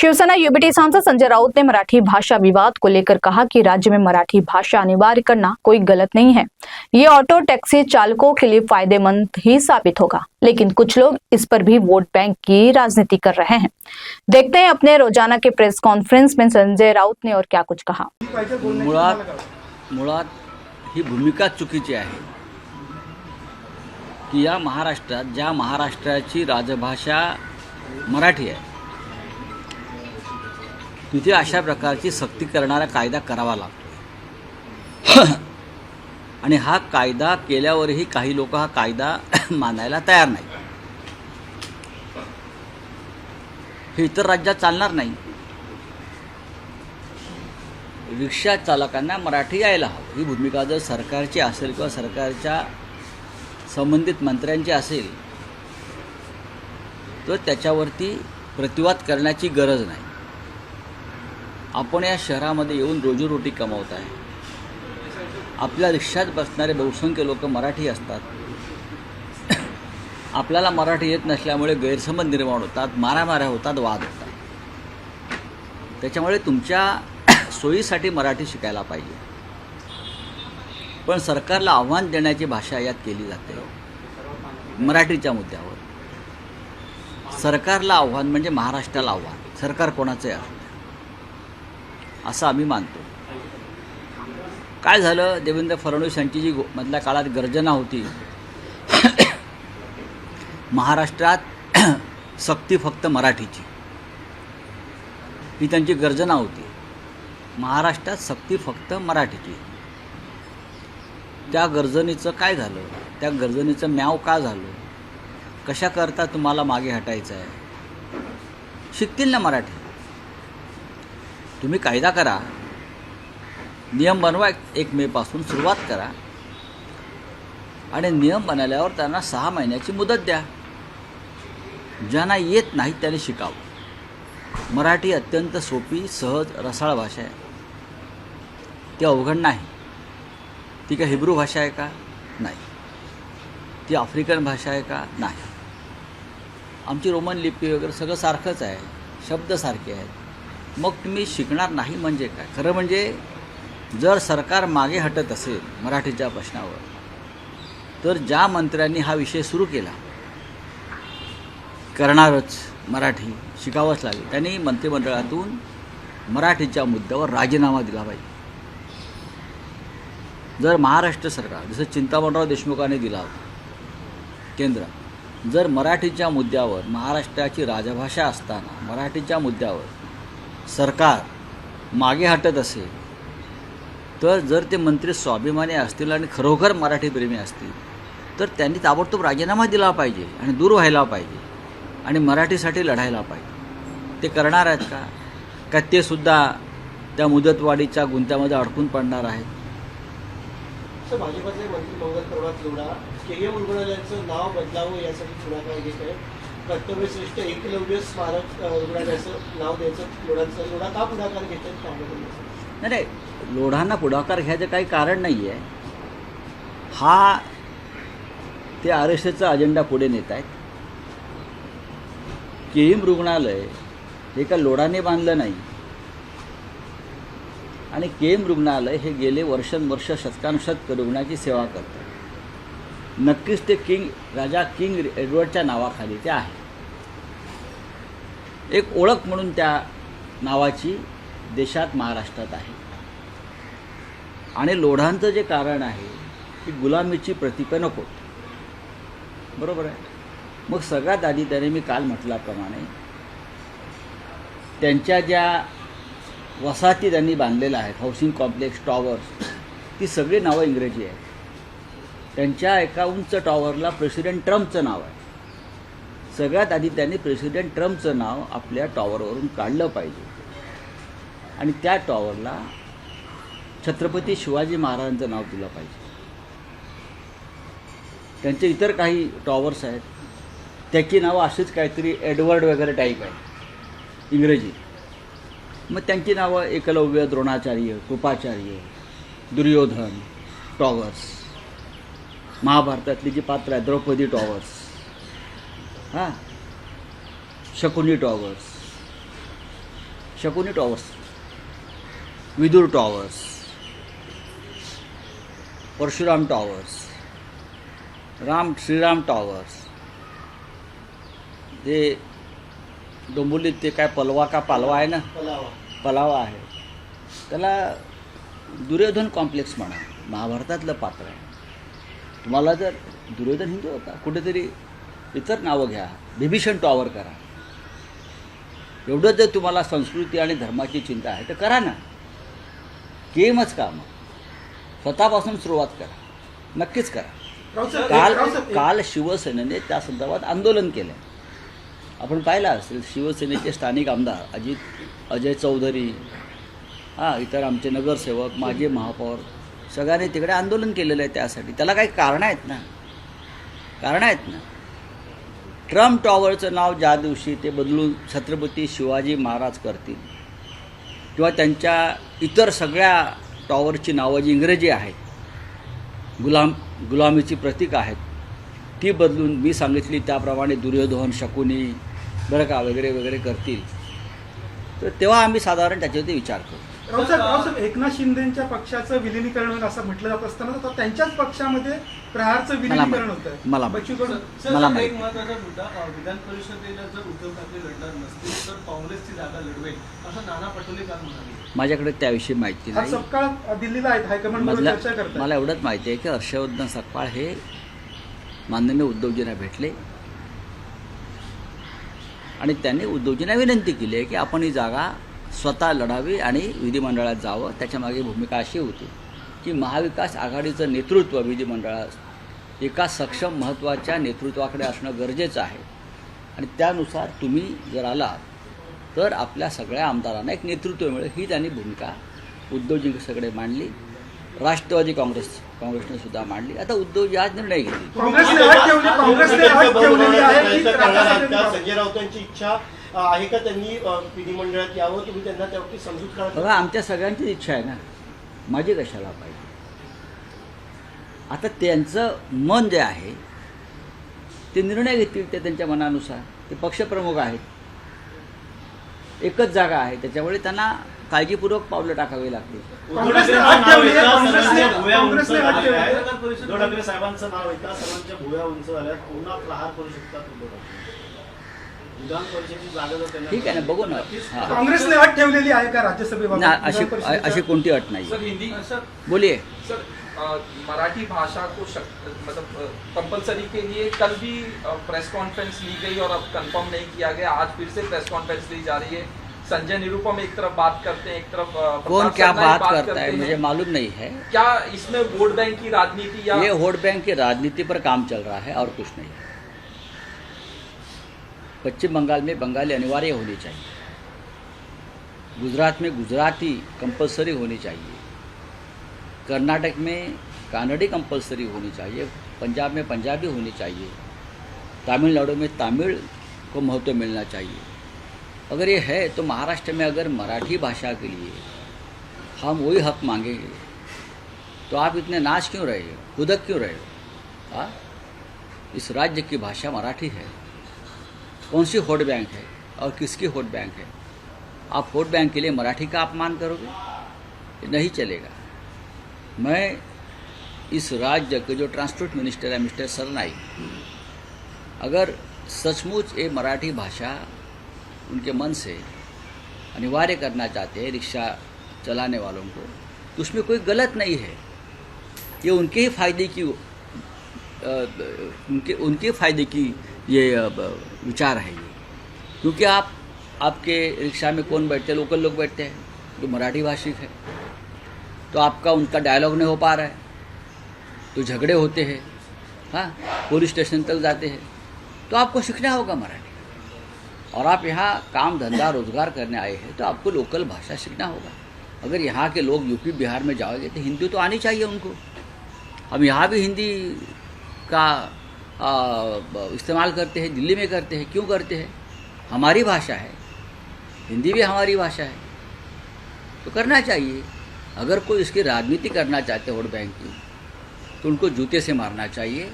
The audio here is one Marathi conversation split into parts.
शिवसेना यूबीटी सांसद संजय राउत ने मराठी भाषा विवाद को लेकर कहा कि राज्य में मराठी भाषा अनिवार्य करना कोई गलत नहीं है। ये ऑटो टैक्सी चालकों के लिए फायदेमंद ही साबित होगा, लेकिन कुछ लोग इस पर भी वोट बैंक की राजनीति कर रहे हैं। देखते हैं अपने रोजाना के प्रेस कॉन्फ्रेंस में संजय राउत ने और क्या कुछ कहा। मुळात ही भूमिका चुकीची आहे की या महाराष्ट्रात ज्या महाराष्ट्राची राजभाषा मराठी आहे तिथे अशा प्रकारची सक्ती करणारा कायदा करावा लागतो आणि हा कायदा केल्यावरही काही लोक हा कायदा मानायला तयार नाही। हे इतर राज्यात चालणार नाही। रिक्षा चालकांना मराठी यायला हवं ही भूमिका जर सरकारची असेल किंवा सरकारच्या संबंधित मंत्र्यांची असेल तर त्याच्यावरती प्रतिवाद करण्याची गरज नाही। आपण या शहरामध्ये येऊन रोजीरोटी कमवत आहे। आपल्या रिक्षात बसणारे बहुसंख्य लोक मराठी असतात। आपल्याला मराठी येत नसल्यामुळे गैरसमज निर्माण होतात, मारामाऱ्या होतात, वाद होतात। त्याच्यामुळे तुमच्या सोयीसाठी मराठी शिकायला पाहिजे, पण सरकारला आव्हान देण्याची भाषा यात केली जाते। मराठीच्या मुद्द्यावर सरकारला आव्हान म्हणजे महाराष्ट्राला आव्हान, सरकार कोणाचे आहे असं आम्ही मानतो। काय झालं, देवेंद्र फडणवीस यांची जी मधल्या काळात गर्जना होती, महाराष्ट्रात सक्ती फक्त मराठीची, ही त्यांची गर्जना होती। महाराष्ट्रात सक्ती फक्त मराठीची। त्या गर्जनेचं काय झालं, त्या गर्जनेचं म्याव का झालं, कशा करता तुम्हाला मागे हटायचं आहे? शिकतील ना मराठी। तुम्ही कायदा करा, नियम बनवा, 1 मे पासून सुरुवात करा आणि नियम बनवल्यावर त्यांना 6 महिन्याची मुदत द्या। ज्यांना येत नाही त्यांनी शिकावं। मराठी अत्यंत सोपी, सहज, रसाळ भाषा आहे। ती अवघड नाही। ती काय हिब्रू भाषा आहे का? नाही। ती आफ्रिकन भाषा आहे का? नाही। आमची रोमन लिपी वगैरे सगळं सारखंच आहे, शब्द सारखे आहेत। मग तुम्ही शिकणार नाही म्हणजे काय? खरं म्हणजे जर सरकार मागे हटत असेल मराठीच्या प्रश्नावर, तर ज्या मंत्र्यांनी हा विषय सुरू केला, करणारच मराठी शिकावंच लागेल, त्यांनी मंत्रिमंडळातून मराठीच्या मुद्द्यावर राजीनामा दिला पाहिजे। जर महाराष्ट्र सरकार, जसं चिंतामणराव देशमुखांनी दिला होता केंद्र, जर मराठीच्या मुद्द्यावर, महाराष्ट्राची राजभाषा असताना मराठीच्या मुद्द्यावर सरकार मागे हटत असेल, तर जर ते मंत्री स्वाभिमानी असतील आणि खरोखर मराठीप्रेमी असतील तर त्यांनी ताबडतोब राजीनामा दिला पाहिजे आणि दूर व्हायला पाहिजे आणि मराठीसाठी लढायला पाहिजे। ते करणार आहेत का? का ते सुद्धा त्या मुदतवाढीच्या गुंत्यामध्ये अडकून पडणार आहेत? भाजपचे मंत्री मंगल प्रभात लोढा केएम रुग्णालयाचं नाव बदलावं यासाठी पुढाकार घेत आहे। कर्तव्यश्रेष्ठ एकलव्य स्मारक रुग्णालयाचं नाव द्यायचं लोढा का पुढाकार घेत आहेत? नाही, लोढांना पुढाकार घ्यायचं काही कारण नाही आहे। हा ते RSSचा अजेंडा पुढे नेत आहेत। केएम रुग्णालय हे का लोढाने बांधलं नाही आणि केएम रुग्णालय हे गेले वर्षानुवर्ष, शतकानुशतक रुग्णाची सेवा करतं। नक्कीच ते राजा किंग एडवर्डच्या नावाखाली ते आहे। एक ओळख म्हणून त्या नावाची देशात, महाराष्ट्रात आहे। आणि लोढांचं जे कारण आहे की गुलामीची प्रतीकं नको, बरोबर आहे। मग सगळ्यात आधी त्याने, मी काल म्हटल्याप्रमाणे, त्यांच्या ज्या वसाहती त्यांनी बांधलेल्या आहेत, हाऊसिंग कॉम्प्लेक्स, टॉवर्स, ती सगळी नावं इंग्रजी आहेत। त्यांच्या एका उंच टॉवरला प्रेसिडेंट ट्रम्पचं नाव आहे। सगळ्यात आधी त्यांनी प्रेसिडेंट ट्रम्पचं नाव आपल्या टॉवरवरून काढलं पाहिजे आणि त्या टॉवरला छत्रपती शिवाजी महाराजांचं नाव दिलं पाहिजे। त्यांचे इतर काही टॉवर्स आहेत, त्याची नावं अशीच काहीतरी एडवर्ड वगैरे टाईप आहे इंग्रजी। मग त्यांची नावं एकलव्य, द्रोणाचार्य, कृपाचार्य, दुर्योधन टॉवर्स, महाभारतातली जी पात्र आहेत, Draupadi towers, Shakuni towers, Shakuni towers, Vidur towers, Parshuram towers, Shriram towers, ते डोंबिवलीत ते काय पालवा आहे ना, पलावा आहे, त्याला दुर्योधन कॉम्प्लेक्स म्हणा, महाभारतातलं पात्र आहे. तुम्हाला जर दुर्योधन हिंदू होता, कुठेतरी इतर नावं घ्या, बिभीषण टॉवर करा. एवढं जर तुम्हाला संस्कृती आणि धर्माची चिंता आहे तर करा ना, गेमच का मग, स्वतःपासून सुरुवात करा, नक्कीच करा. काल शिवसेनेने त्या संदर्भात आंदोलन केलं. आपण पाहिलं असेल, शिवसेनेचे स्थानिक आमदार अजय चौधरी, इतर आमचे नगरसेवक, माजी महापौर, सगळ्यांनी तिकडे आंदोलन केलेलं आहे त्यासाठी. त्याला काही कारणं आहेत ना. ट्रम्प टॉवरचं नाव ज्या दिवशी ते बदलून छत्रपती शिवाजी महाराज करतील, किंवा त्यांच्या इतर सगळ्या टॉवरची नावं जी इंग्रजी आहेत, गुलामीची प्रतीक आहेत, ती बदलून मी सांगितली त्याप्रमाणे दुर्योधन, शकुनी बरं का वगैरे वगैरे करतील, तर तेव्हा आम्ही साधारण त्याच्यावरती विचार करू. रावसाहेब, एकनाथ शिंदेच्या पक्षाचं विलिनीकरण होईल असं म्हटलं जात असताना तर त्यांच्याच पक्षामध्ये प्रहारचं विलिनीकरण होतं. मला एक महत्त्वाचा मुद्दा, विधान परिषदेला जर उद्धव ठाकरे लढणार नसतील तर काँग्रेसची जागा लढवेल असं नाना पटोले काल म्हणाले. माझ्याकडे त्याविषयी माहिती आज नाही. सपकाळ दिल्लीला आहेत, हायकमांडवर चर्चा करतात. मला एवढंच माहिती आहे की हर्षवर्धन सपकाळ हे माननीय उद्धवजींना भेटले आणि त्यांनी उद्धवजींना विनंती केली आहे की आपण ही जागा स्वतः लढावी आणि विधिमंडळात जावं. त्याच्यामागे भूमिका अशी होती की महाविकास आघाडीचं नेतृत्व विधिमंडळात एका सक्षम महत्त्वाच्या नेतृत्वाकडे असणं गरजेचं आहे आणि त्यानुसार तुम्ही जर आलात तर आपल्या सगळ्या आमदारांना एक नेतृत्व मिळेल, ही त्यांनी भूमिका उद्धवजींकडे मांडली. राष्ट्रवादी काँग्रेसने सुद्धा मांडली. आता उद्धवजी आज निर्णय घेतली. संजय राऊतांची इच्छा आहे का त्यांनी विधिमंडळात यावं, तुम्ही त्यांना त्यावरती समजूत करा? बघा, आमच्या सगळ्यांची इच्छा आहे ना, माझी कशाला पाहिजे. आता त्यांचं मन जे आहे ते निर्णय घेतील ते त्यांच्या मनानुसार. ते पक्षप्रमुख आहेत, एकच जागा आहे, त्याच्यामुळे त्यांना काळजीपूर्वक पावलं टाकावी लागतील. उद्धव ठाकरे साहेबांचं नाव आहे का, सर्वांच्या भुव्या उंच झाल्या, पुन्हा प्रहार करू शकतात उद्धव ठाकरे? विधान परिषदेची जागा जर त्यांना, ठीक आहे ना, बघू ना. काँग्रेसने अट ठेवलेली आहे का राज्यसभेबाबत? अशी कोणती अट नाही. सर हिंदी सर बोलिए सर मराठी भाषा को मतलब कंपलसरी के लिए कल भी प्रेस कॉन्फ्रेंस ली गई और अब कंफर्म नहीं किया गया. आज फिर से प्रेस कॉन्फ्रेंस ली जा रही है. संजय निरुपम एक तरफ बात करते हैं, एक तरफ कौन क्या बात करता है मुझे मालूम नहीं है. क्या इसमें वोट बैंक की राजनीति या ये वोट बैंक की राजनीति पर काम चल रहा है और कुछ नहीं. पश्चिम बंगाल में बंगाली अनिवार्य होनी चाहिए, गुजरात में गुजराती कंपलसरी होनी चाहिए, कर्नाटक में कानड़ी कंपलसरी होनी चाहिए, पंजाब में पंजाबी होनी चाहिए, तमिलनाडु में तमिल को महत्व मिलना चाहिए. अगर ये है तो महाराष्ट्र में अगर मराठी भाषा के लिए हम वही हक मांगेंगे तो आप इतने नाच क्यों रहे हो, खुदक क्यों रहे हो? हाँ, इस राज्य की भाषा मराठी है. कौन सी वोट बैंक है और किसकी वोट बैंक है? आप वोट बैंक के लिए मराठी का अपमान करोगे, ये नहीं चलेगा. मैं इस राज्य के जो ट्रांसपोर्ट मिनिस्टर है मिस्टर सरनाईक, अगर सचमुच ये मराठी भाषा उनके मन से अनिवार्य करना चाहते हैं रिक्शा चलाने वालों को, तो उसमें कोई गलत नहीं है. ये उनके ही फायदे की उनके फ़ायदे की ये विचार है ये. क्योंकि आपके रिक्शा में कौन बैठते हैं? लोकल लोग बैठते हैं जो मराठी भाषिक है, तो आपका उनका डायलॉग नहीं हो पा रहा है, तो झगड़े होते हैं, हाँ, पुलिस स्टेशन तक जाते हैं. तो आपको सीखना होगा मराठी. और आप यहाँ काम धंधा रोज़गार करने आए हैं तो आपको लोकल भाषा सीखना होगा. अगर यहाँ के लोग यूपी बिहार में जाओगे तो हिंदी तो आनी चाहिए उनको. हम यहाँ भी हिंदी का इस्तेमाल करते हैं, दिल्ली में करते हैं. क्यों करते हैं? हमारी भाषा है, हिंदी भी हमारी भाषा है, तो करना चाहिए. अगर कोई इसकी राजनीति करना चाहते वोट बैंक की तो उनको जूते से मारना चाहिए.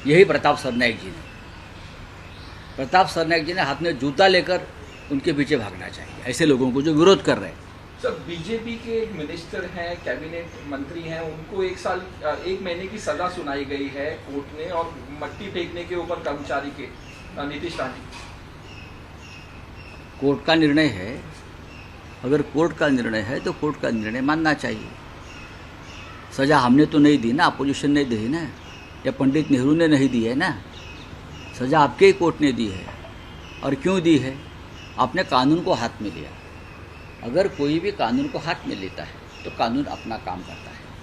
यही प्रताप सरनाईक जी ने हाथ में जूता लेकर उनके पीछे भागना चाहिए, ऐसे लोगों को जो विरोध कर रहे हैं। सर, बीजेपी के एक मिनिस्टर हैं, कैबिनेट मंत्री हैं, उनको 1 महीने की सजा सुनाई गई है कोर्ट ने, और मट्टी फेंकने के ऊपर कर्मचारी के नीतीश राणे। कोर्ट का निर्णय है, अगर कोर्ट का निर्णय है तो कोर्ट का निर्णय मानना चाहिए। सज़ा हमने तो नहीं दी ना, अपोजिशन ने दी ना, या पंडित नेहरू ने नहीं दी है ना, सज़ा आपके ही कोर्ट ने दी है। और क्यों दी है? आपने कानून को हाथ में लिया। अगर कोई भी कानून को हाथ में लेता है तो कानून अपना काम करता है।